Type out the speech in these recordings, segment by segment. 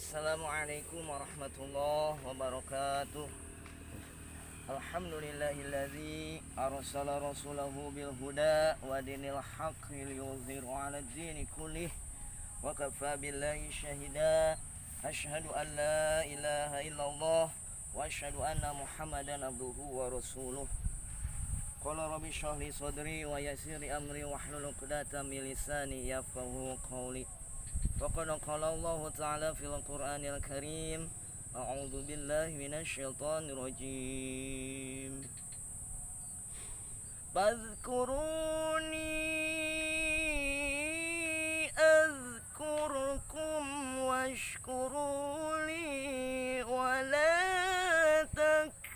Assalamualaikum warahmatullahi wabarakatuh. Alhamdulillahilladzi arsala rasulahu bil huda wa dinil haqqi liyudhhirahu 'alad dini kullih wa kafa billahi syahida. Asyhadu an la ilaha illallah wa asyhadu anna Muhammadan abduhu wa rasuluh. Qala rabbi shrah li sadri wa yassir li amri wahlul 'uqdatam min lisani yafqahu qawli. Faqad qala Allah Ta'ala fil Qur'anil Karim. A'udzu billahi minasyaitonir rajim. Fadhkuruni azkurkum washkuruli wa la takfurun.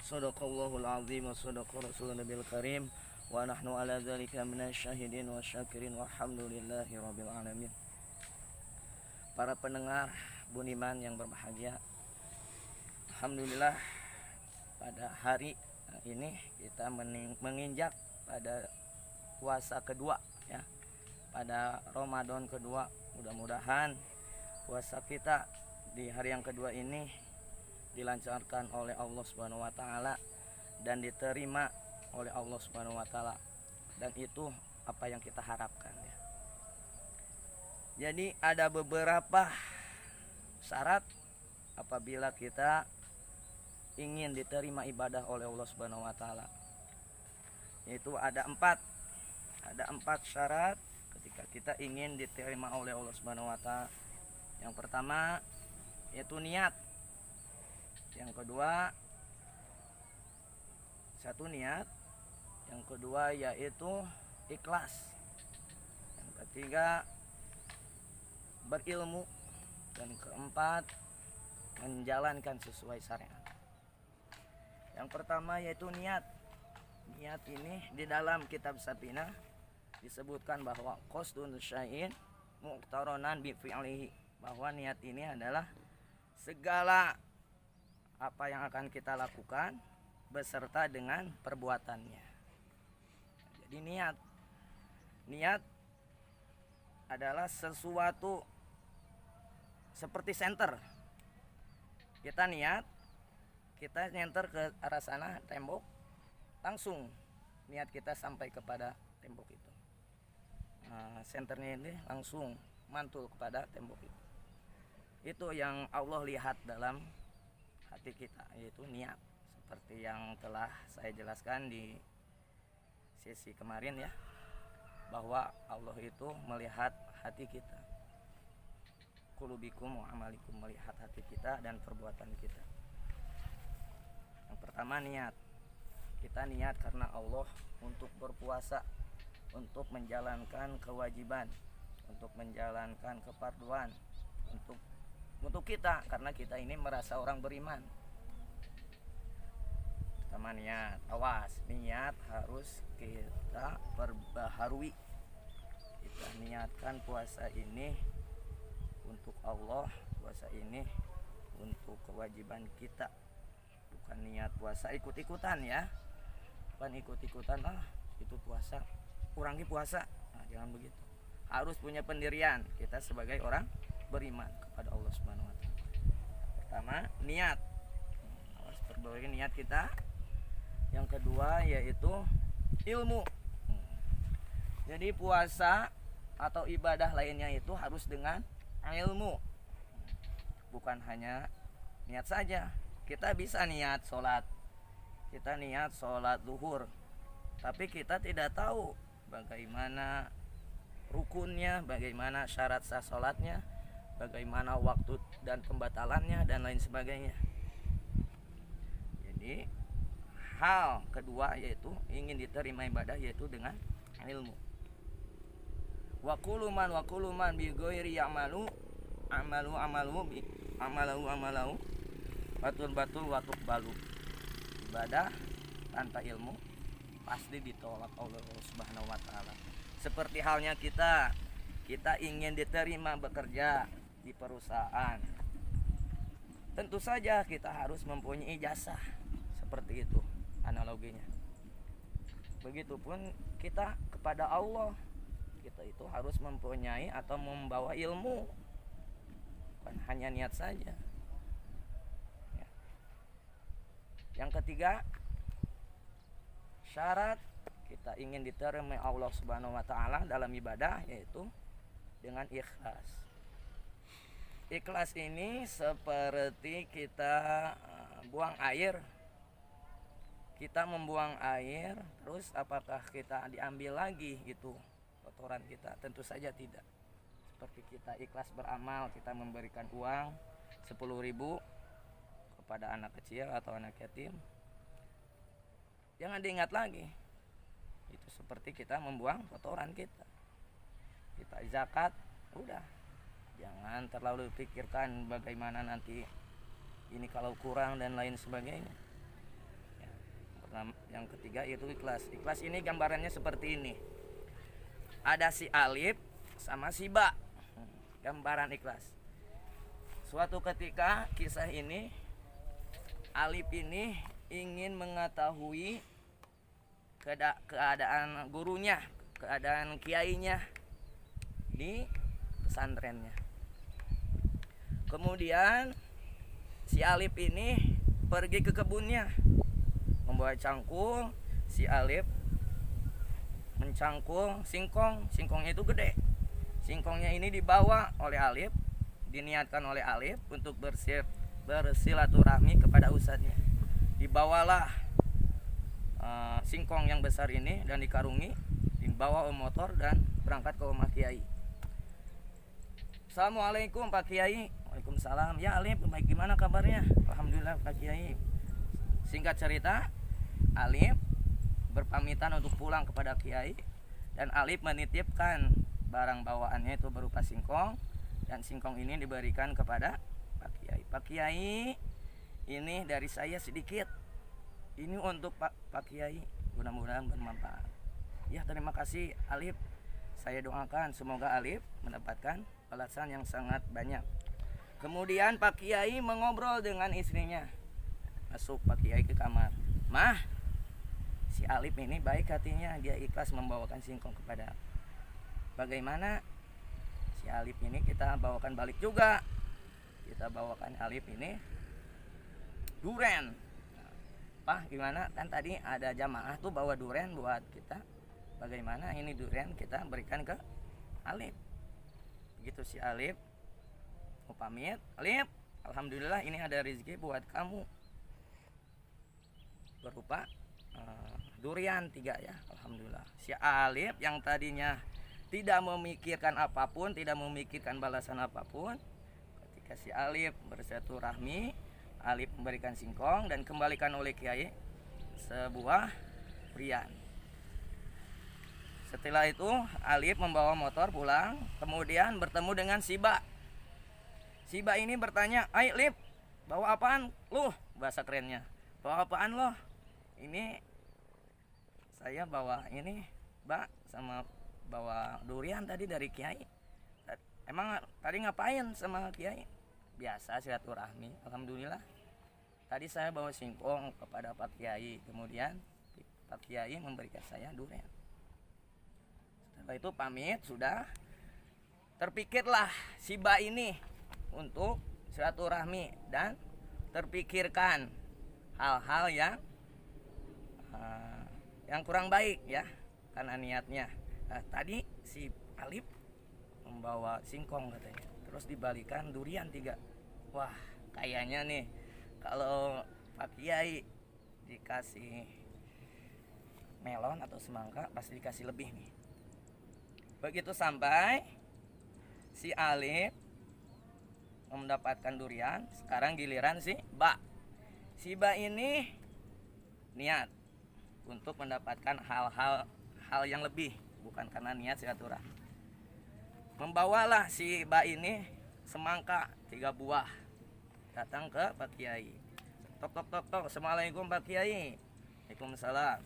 Shadaqallahul azim wa shadaqa rasulun nabiyil karim. Wa nahnu ala dzalika minasyahidin wa syakirin walhamdulillahi rabbil alamin. Para pendengar Budiman yang berbahagia, alhamdulillah pada hari ini kita menginjak pada puasa kedua ya. Pada Ramadan kedua, mudah-mudahan puasa kita di hari yang kedua ini dilancarkan oleh Allah Subhanahu wa taala dan diterima oleh Allah Subhanahu wa taala, dan itu apa yang kita harapkan ya. Jadi ada beberapa syarat apabila kita ingin diterima ibadah oleh Allah Subhanahu wa taala. Yaitu ada empat syarat ketika kita ingin diterima oleh Allah Subhanahu wa taala. Yang pertama yaitu niat. Yang kedua niat. Yang kedua yaitu ikhlas. Yang ketiga berilmu. Dan keempat menjalankan sesuai syariat. Yang pertama yaitu niat. Niat ini di dalam kitab Safinah disebutkan bahwa qasdun syai'in muqtaronan bi fi'lihi, bahwa niat ini adalah segala apa yang akan kita lakukan beserta dengan perbuatannya. Jadi niat adalah sesuatu seperti senter. Kita niat, kita nyenter ke arah sana tembok, langsung niat kita sampai kepada tembok itu. Senternya ini langsung mantul kepada tembok itu. Itu yang Allah lihat dalam hati kita, yaitu niat. Seperti yang telah saya jelaskan di sesi kemarin ya, bahwa Allah itu melihat hati kita. Qulubikum wa amalikum, melihat hati kita dan perbuatan kita. Yang pertama niat. Kita niat karena Allah untuk berpuasa, untuk menjalankan kewajiban, untuk menjalankan kefarduan, untuk kita, karena kita ini merasa orang beriman. Pertama niat, awas, niat harus kita perbaharui. Kita niatkan puasa ini untuk Allah, puasa ini untuk kewajiban kita. Bukan niat puasa ikut-ikutan ya. Bukan ikut-ikutan, itu puasa, kurangi puasa. Jangan begitu. Harus punya pendirian kita sebagai orang beriman kepada Allah Subhanahu wa taala. Pertama, niat. Harus perbaiki niat kita. Yang kedua yaitu ilmu. Jadi puasa atau ibadah lainnya itu harus dengan ilmu. Bukan hanya niat saja. Kita bisa niat sholat. Kita niat sholat zuhur, tapi kita tidak tahu bagaimana rukunnya, bagaimana syarat sah sholatnya, bagaimana waktu dan pembatalannya dan lain sebagainya. Jadi hal kedua yaitu ingin diterima ibadah yaitu dengan ilmu. Wa kuluman bi ghairi ya'malu amalu batul balu. Ibadah tanpa ilmu pasti ditolak oleh Allah Subhanahu wa taala. Seperti halnya kita ingin diterima bekerja di perusahaan. Tentu saja kita harus mempunyai ijazah. Seperti itu analoginya. Begitupun kita kepada Allah kita itu harus mempunyai atau membawa ilmu, bukan hanya niat saja. Ya. Yang ketiga, syarat kita ingin diterima Allah Subhanahu wa taala dalam ibadah yaitu dengan ikhlas. Ikhlas ini seperti kita buang air. Kita membuang air, terus apakah kita diambil lagi itu kotoran kita? Tentu saja tidak. Seperti kita ikhlas beramal, kita memberikan uang 10.000 kepada anak kecil atau anak yatim, jangan diingat lagi. Itu seperti kita membuang kotoran kita. Kita zakat, udah, jangan terlalu pikirkan bagaimana nanti ini kalau kurang dan lain sebagainya. Yang ketiga yaitu ikhlas. Ikhlas ini gambarannya seperti ini. Ada si alif sama si ba. Gambaran ikhlas. Suatu ketika kisah ini, alif ini ingin mengetahui keadaan gurunya, keadaan kiainya di pesantrennya. Kemudian si alif ini pergi ke kebunnya membawa cangkul. Si alif mencangkul singkong. Singkongnya itu gede. Singkongnya ini dibawa oleh alif, diniatkan oleh alif untuk bersilaturahmi kepada ustadznya. Dibawalah singkong yang besar ini dan dikarungi, dibawa motor dan berangkat ke rumah kiai. Assalamualaikum Pak Kiai. Waalaikumsalam. Ya Alif, baik, gimana kabarnya? Alhamdulillah Pak Kiai. Singkat cerita, Alif berpamitan untuk pulang kepada Kiai, dan Alif menitipkan barang bawaannya itu berupa singkong, dan singkong ini diberikan kepada Pak Kiai. Pak Kiai, ini dari saya sedikit, ini untuk Pak Kiai, mudah-mudahan bermanfaat. Ya, terima kasih Alif. Saya doakan semoga Alif mendapatkan balasan yang sangat banyak. Kemudian Pak Kiai mengobrol dengan istrinya. Masuk Pak Kiai ke kamar. Mah, si Alif ini baik hatinya, dia ikhlas membawakan singkong kepada. Bagaimana si Alif ini kita bawakan balik juga. Kita bawakan Alif ini duren. Pak, gimana? Kan tadi ada jamaah tuh bawa duren buat kita. Bagaimana ini duren kita berikan ke Alif. Begitu si Alif mau pamit, Alif, alhamdulillah ini ada rezeki buat kamu. Berupa durian 3 ya, alhamdulillah. Si Alif yang tadinya tidak memikirkan apapun, tidak memikirkan balasan apapun, ketika si Alif bersilaturahmi, Alif memberikan singkong dan kembalikan oleh Kiai sebuah durian. Setelah itu Alif membawa motor pulang, kemudian bertemu dengan Siba. Siba ini bertanya, "Ai Alif, bawa apaan lu?" Bahasa kerennya. "Bawa apaan lo?" "Ini saya bawa ini, Mbak, sama bawa durian tadi dari Kiai." "Emang tadi ngapain sama Kiai?" "Biasa silaturahmi, alhamdulillah. Tadi saya bawa singkong kepada Pak Kiai, kemudian Pak Kiai memberikan saya durian." Setelah itu pamit sudah, terpikirlah si Ba ini untuk silaturahmi dan terpikirkan hal-hal yang kurang baik ya karena niatnya. Tadi si Alif membawa singkong katanya, terus dibalikan durian 3. Wah, kayaknya nih kalau Pak Kiai dikasih melon atau semangka pasti dikasih lebih nih. Begitu sampai si Alif mendapatkan durian, sekarang giliran si Ba. Si Ba ini niat untuk mendapatkan hal yang lebih, bukan karena niat silaturahmi. Membawalah si Ba ini semangka 3 buah datang ke Pak Kiai. Tok. Assalamualaikum Pak Kiai. Waalaikumsalam.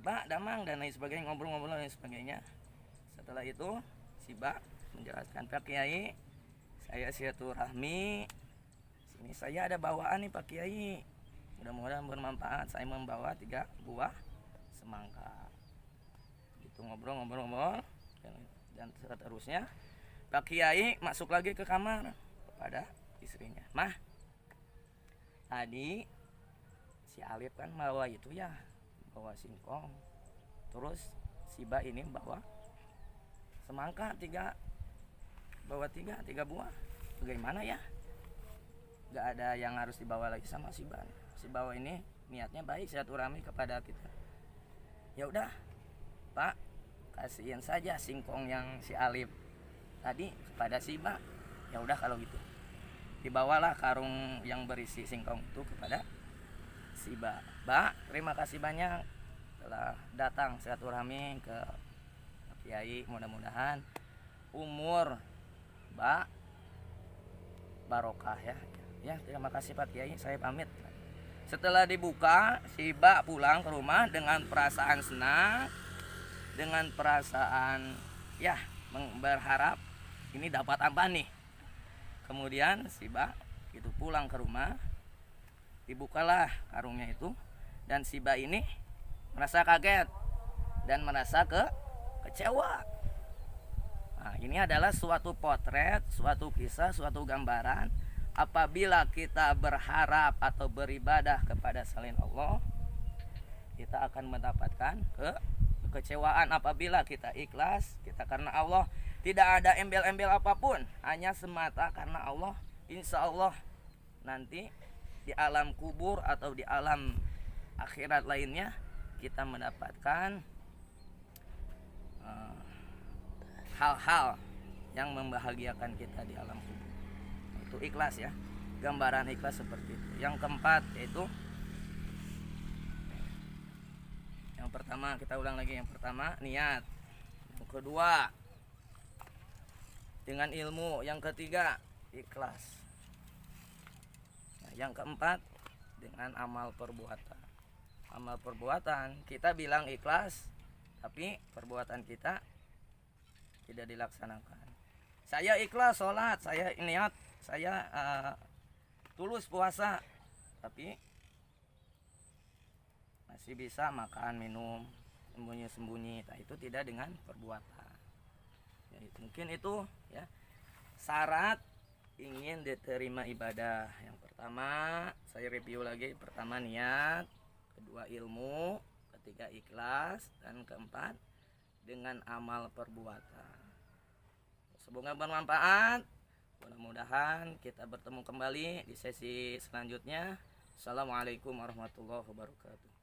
Ba, damang dan lain sebagainya, ngobrol-ngobrol dan lain sebagainya. Setelah itu si Ba menjelaskan, "Pak Kiai, saya silaturahmi. Sini saya ada bawaan nih Pak Kiai. Mudah-mudahan bermanfaat. Saya membawa 3 buah semangka." Gitu itu ngobrol dan seterusnya. Pak Kiai masuk lagi ke kamar kepada istrinya. Mah, tadi si Alif kan bawa itu ya, bawa singkong. Terus si Ba ini bawa semangka tiga buah. Bagaimana ya? Gak ada yang harus dibawa lagi sama si Ba. Si bawa ini niatnya baik, silaturahmi kepada kita. Ya udah, Pak, kasihin saja singkong yang si Alif tadi kepada si Ba. Ya udah kalau gitu. Dibawalah karung yang berisi singkong itu kepada si Ba. Ba, terima kasih banyak telah datang silaturahmi ke Kiai. Mudah-mudahan umur Ba barokah ya. Ya, terima kasih Pak Kiai, saya pamit. Setelah dibuka, si Ba pulang ke rumah dengan perasaan senang, dengan perasaan ya berharap ini dapat apa nih. Kemudian si Ba itu pulang ke rumah, dibukalah karungnya itu, dan si Ba ini merasa kaget dan merasa kecewa. Nah, ini adalah suatu potret, suatu kisah, suatu gambaran. Apabila kita berharap atau beribadah kepada selain Allah, kita akan mendapatkan kekecewaan. Apabila kita ikhlas, kita karena Allah, tidak ada embel-embel apapun, hanya semata karena Allah, insya Allah nanti di alam kubur atau di alam akhirat lainnya kita mendapatkan hal-hal yang membahagiakan kita di alam kubur. Itu ikhlas ya, gambaran ikhlas seperti itu. Yang keempat yaitu, yang pertama kita ulang lagi, yang pertama niat, yang kedua dengan ilmu, yang ketiga ikhlas, nah, yang keempat dengan amal perbuatan. Amal perbuatan kita bilang ikhlas, tapi perbuatan kita tidak dilaksanakan. Saya ikhlas sholat, saya niat, saya tulus puasa, tapi masih bisa makan minum sembunyi-sembunyi. Nah, itu tidak dengan perbuatan. Ya, mungkin itu ya syarat ingin diterima ibadah. Yang pertama saya review lagi, pertama niat, kedua ilmu, ketiga ikhlas, dan keempat dengan amal perbuatan. Semoga bermanfaat. Mudah-mudahan kita bertemu kembali di sesi selanjutnya. Assalamualaikum warahmatullahi wabarakatuh.